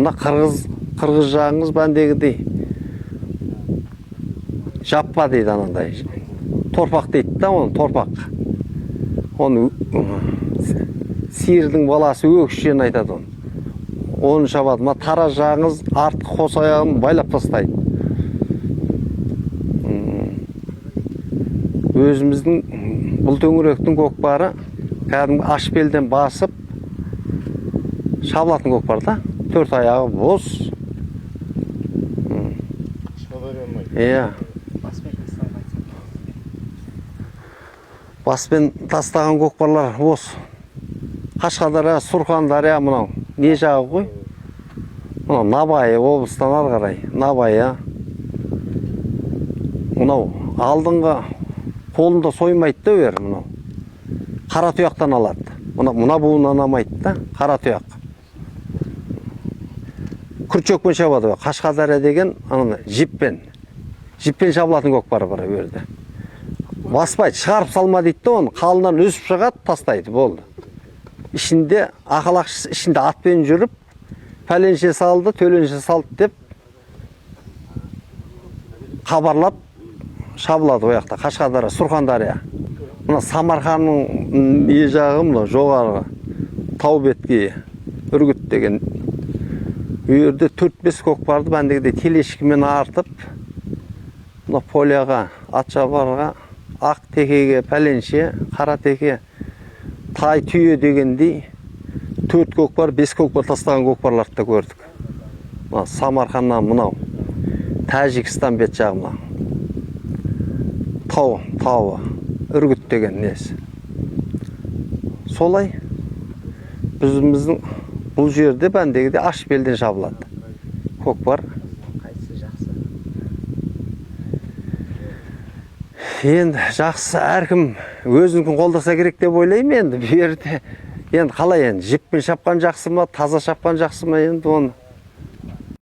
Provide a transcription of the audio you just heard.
Мына қырғыз жағыңыз бәндегідей жаппа дейді анандай. Торпақ дейді да, оны торпақ. Оны сиырдың баласы өкшен айтады оны. Оны шабады. Ма тара жағыңыз артқы қос аяғын байлап тастайды. Өзіміздің бұл төңіректің көкпары кәдімгі ашбелден басып шабылатын көкпар да. 4 аяғы бос. Баспен тастаған көкпарлар бос. Қашқадария, Сурхандария мынау не жағы ғой? Мынау Набайы облыстан ары қарай. Набайы. Мынау алдыңғы қолында соймайды да бер мынау. Қара тұяқтан алады. Мына буыннан алмайды да, қара тұяқ. Күрчөкпен шабады. Қашқадария деген жіппен шабылатын көкпары бар берді. Баспайды, шығарып салма дейді да, оны қалынан өсіп шығады, тастайды, болды. Ішінде ақалақшысы ішінде атпен жүріп, пәленше салды, төленше салды деп хабарлап шабылады ояқта. Қашқадария, Сурхандария. Мына Самарқанның не жағы мына жоғарғы тау беткейі Үргіт деген. Үйерде 4-5 көкпарды бәндегідей телешкімен артып, мына поляға, Атшабарға, ақ текеге, пәленше, қара теке, тай түйе дегендей 4 көкпар, 5 көкпар тастаған көкпарларды да көрдік. Самарқаннан мынау Тәжікстан бет жағына тауы Үргіт деген несі. Солай біздің бұл жерде бәндегіде аш белден шабылады. Көкпар. Енді жақсы әркім өзінікін қолдаса керек деп ойлаймын енді. Берді. Енді қалай енді жіппен шапқан жақсы ма, таза шапқан жақсы ма енді оны